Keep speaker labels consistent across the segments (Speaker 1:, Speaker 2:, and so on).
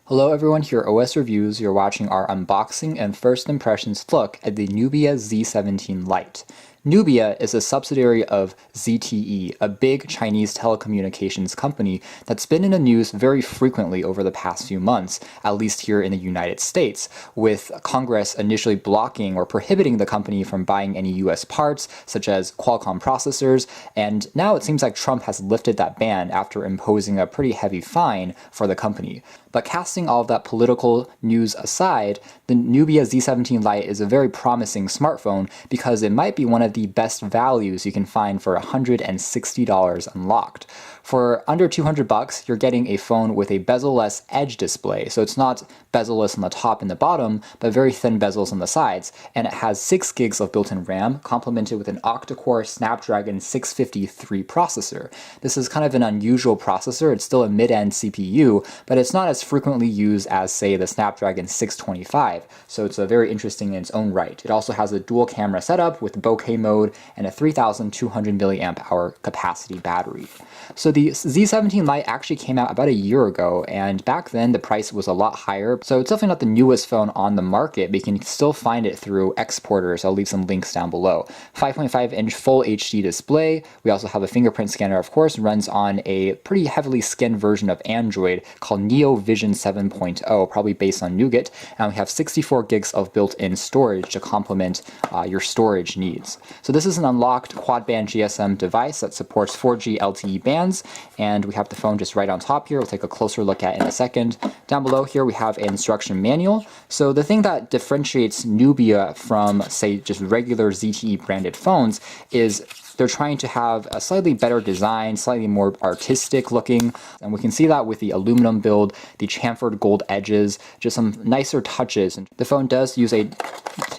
Speaker 1: Hello everyone, here at OS Reviews. You're watching our unboxing and first impressions look at the Nubia Z17 Lite. Nubia is a subsidiary of ZTE, a big Chinese telecommunications company that's been in the news very frequently over the past few months, at least here in the United States, with Congress initially blocking or prohibiting the company from buying any US parts, such as Qualcomm processors, and now it seems like Trump has lifted that ban after imposing a pretty heavy fine for the company. But casting all of that political news aside, the Nubia Z17 Lite is a very promising smartphone because it might be one of the best values you can find for $160 unlocked. For under 200 bucks, you're getting a phone with a bezel-less edge display. So it's not bezel-less on the top and the bottom, but very thin bezels on the sides. And it has 6 gigs of built-in RAM, complemented with an octa-core Snapdragon 653 processor. This is kind of an unusual processor. It's still a mid-end CPU, but it's not as frequently used as, say, the Snapdragon 625. So it's very interesting in its own right. It also has a dual camera setup with bokeh mode and a 3,200 milliamp hour capacity battery. So the Z17 Lite actually came out about a year ago, and back then the price was a lot higher, so it's definitely not the newest phone on the market, but you can still find it through exporters. I'll leave some links down below. 5.5-inch full HD display. We also have a fingerprint scanner, of course, runs on a pretty heavily skinned version of Android called Neo Vision 7.0, probably based on Nougat, and we have 64 gigs of built-in storage to complement your storage needs. So this is an unlocked quad-band GSM device that supports 4G LTE bands, and we have the phone just right on top here. We'll take a closer look at it in a second. Down below here we have an instruction manual. So the thing that differentiates Nubia from, say, just regular ZTE branded phones is they're trying to have a slightly better design, slightly more artistic looking, and we can see that with the aluminum build, the chamfered gold edges, just some nicer touches. And the phone does use a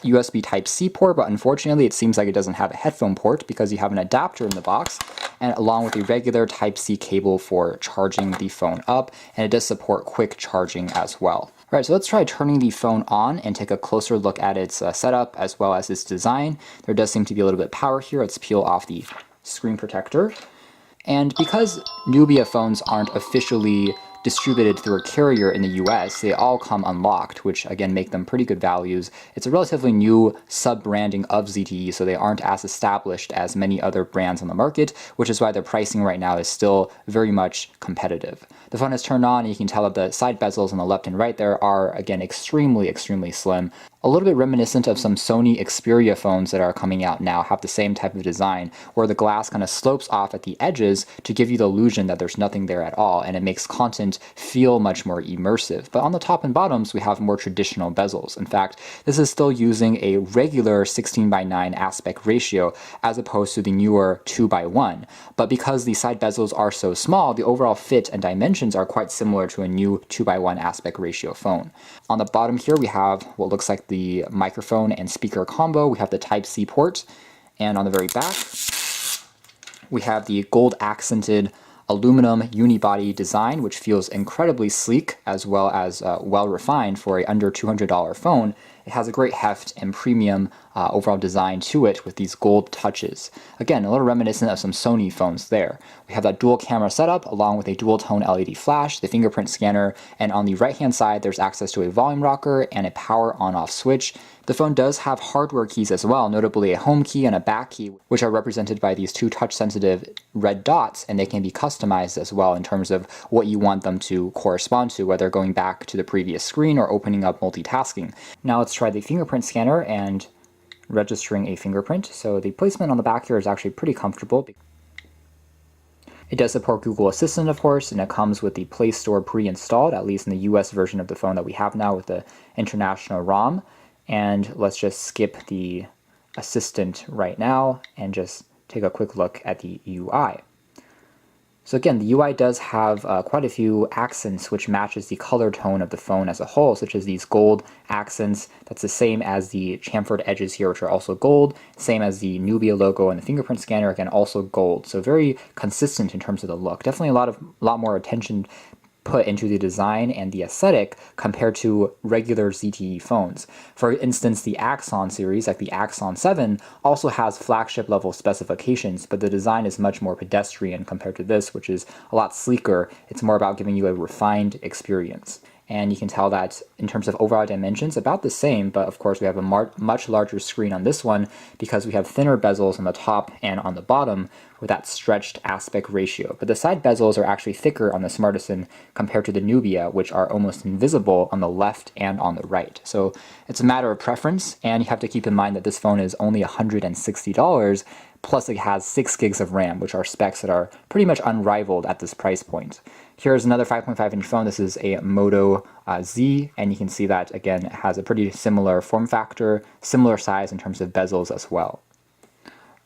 Speaker 1: USB Type-C port, but unfortunately it seems like it doesn't have a headphone port because you have an adapter in the box, and along with a regular Type-C cable for charging the phone up, and it does support quick charging as well. Alright, so let's try turning the phone on and take a closer look at its setup as well as its design. There does seem to be a little bit of power here. Let's peel off the screen protector. And because Nubia phones aren't officially distributed through a carrier in the US, they all come unlocked, which again make them pretty good values. It's a relatively new sub-branding of ZTE, so they aren't as established as many other brands on the market, which is why their pricing right now is still very much competitive. The phone is turned on, and you can tell that the side bezels on the left and right there are, again, extremely slim. A little bit reminiscent of some Sony Xperia phones that are coming out now, have the same type of design, where the glass kind of slopes off at the edges to give you the illusion that there's nothing there at all, and it makes content feel much more immersive. But on the top and bottoms, we have more traditional bezels. In fact, this is still using a regular 16:9 aspect ratio as opposed to the newer 2:1. But because the side bezels are so small, the overall fit and dimensions are quite similar to a new 2:1 aspect ratio phone. On the bottom here, we have what looks like the microphone and speaker combo. We have the Type-C port, and on the very back, we have the gold accented aluminum unibody design, which feels incredibly sleek as well as well refined for a under $200 phone. It has a great heft and premium overall design to it with these gold touches. Again, a little reminiscent of some Sony phones there. We have that dual camera setup along with a dual tone LED flash, the fingerprint scanner, and on the right hand side there's access to a volume rocker and a power on-off switch. The phone does have hardware keys as well, notably a home key and a back key, which are represented by these two touch-sensitive red dots, and they can be customized as well in terms of what you want them to correspond to, whether going back to the previous screen or opening up multitasking. Now let's try the fingerprint scanner and registering a fingerprint. So the placement on the back here is actually pretty comfortable. It does support Google Assistant, of course, and it comes with the Play Store pre-installed, at least in the US version of the phone that we have now with the international ROM. And let's just skip the Assistant right now and just take a quick look at the UI. So again, the UI does have quite a few accents which matches the color tone of the phone as a whole, such as these gold accents. That's the same as the chamfered edges here, which are also gold. Same as the Nubia logo and the fingerprint scanner, again, also gold. So very consistent in terms of the look. Definitely a lot more attention put into the design and the aesthetic compared to regular ZTE phones. For instance, the Axon series, like the Axon 7, also has flagship level specifications, but the design is much more pedestrian compared to this, which is a lot sleeker. It's more about giving you a refined experience. and you can tell that in terms of overall dimensions, about the same, but of course we have a much larger screen on this one because we have thinner bezels on the top and on the bottom with that stretched aspect ratio. But the side bezels are actually thicker on the Smartisan compared to the Nubia, which are almost invisible on the left and on the right. So it's a matter of preference, and you have to keep in mind that this phone is only $160, plus it has 6 gigs of RAM, which are specs that are pretty much unrivaled at this price point. Here's another 5.5-inch phone. This is a Moto Z, and you can see that, again, it has a pretty similar form factor, similar size in terms of bezels as well.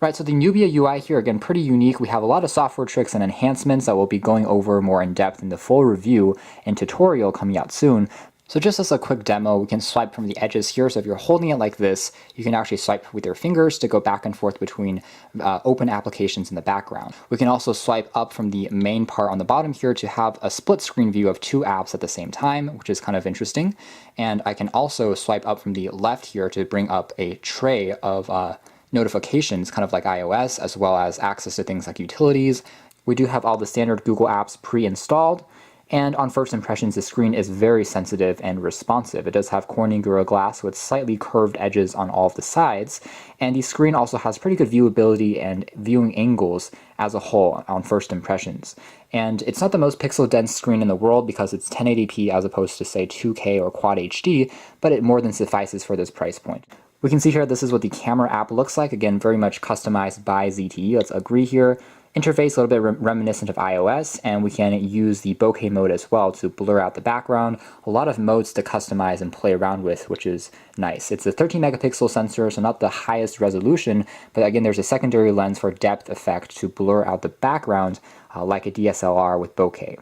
Speaker 1: Right, so the Nubia UI here, again, pretty unique. We have a lot of software tricks and enhancements that we'll be going over more in depth in the full review and tutorial coming out soon. So just as a quick demo, we can swipe from the edges here. So if you're holding it like this, you can actually swipe with your fingers to go back and forth between open applications in the background. We can also swipe up from the main part on the bottom here to have a split screen view of 2 apps at the same time, which is kind of interesting. And I can also swipe up from the left here to bring up a tray of notifications, kind of like iOS, as well as access to things like utilities. We do have all the standard Google apps pre-installed. And on first impressions, the screen is very sensitive and responsive. It does have Corning Gorilla Glass with slightly curved edges on all of the sides. And the screen also has pretty good viewability and viewing angles as a whole on first impressions. And it's not the most pixel-dense screen in the world because it's 1080p as opposed to, say, 2K or Quad HD, but it more than suffices for this price point. We can see here this is what the camera app looks like. Again, very much customized by ZTE. Let's agree here. Interface a little bit reminiscent of iOS, and we can use the bokeh mode as well to blur out the background. A lot of modes to customize and play around with, which is nice. It's a 13 megapixel sensor, so not the highest resolution, but again, there's a secondary lens for depth effect to blur out the background like a DSLR with bokeh.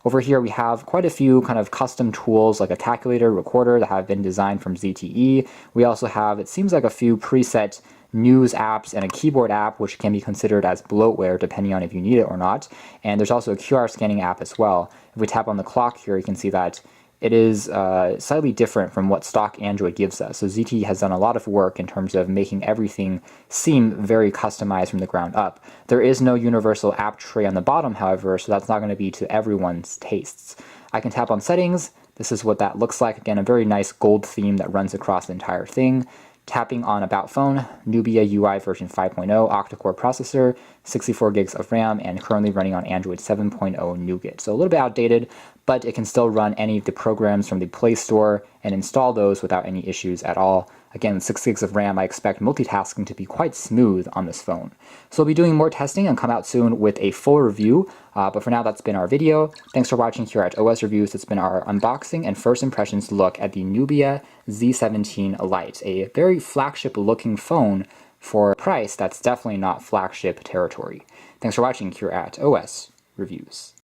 Speaker 1: Over here we have quite a few kind of custom tools like a calculator, recorder that have been designed from ZTE. We also have, it seems like, a few preset news apps and a keyboard app, which can be considered as bloatware depending on if you need it or not. And there's also a QR scanning app as well. If we tap on the clock here, you can see that it is slightly different from what stock Android gives us. So ZTE has done a lot of work in terms of making everything seem very customized from the ground up. There is no universal app tray on the bottom, however, so that's not going to be to everyone's tastes. I can tap on settings. This is what that looks like. Again, a very nice gold theme that runs across the entire thing. Tapping on About Phone, Nubia UI version 5.0, octa-core processor, 64 gigs of RAM, and currently running on Android 7.0 Nougat. So a little bit outdated, but it can still run any of the programs from the Play Store and install those without any issues at all. Again, 6 gigs of RAM, I expect multitasking to be quite smooth on this phone. So we'll be doing more testing and come out soon with a full review, but for now that's been our video. Thanks for watching here at OS Reviews. It's been our unboxing and first impressions look at the Nubia Z17 Lite, a very flagship looking phone for a price that's definitely not flagship territory. Thanks for watching here at OS Reviews.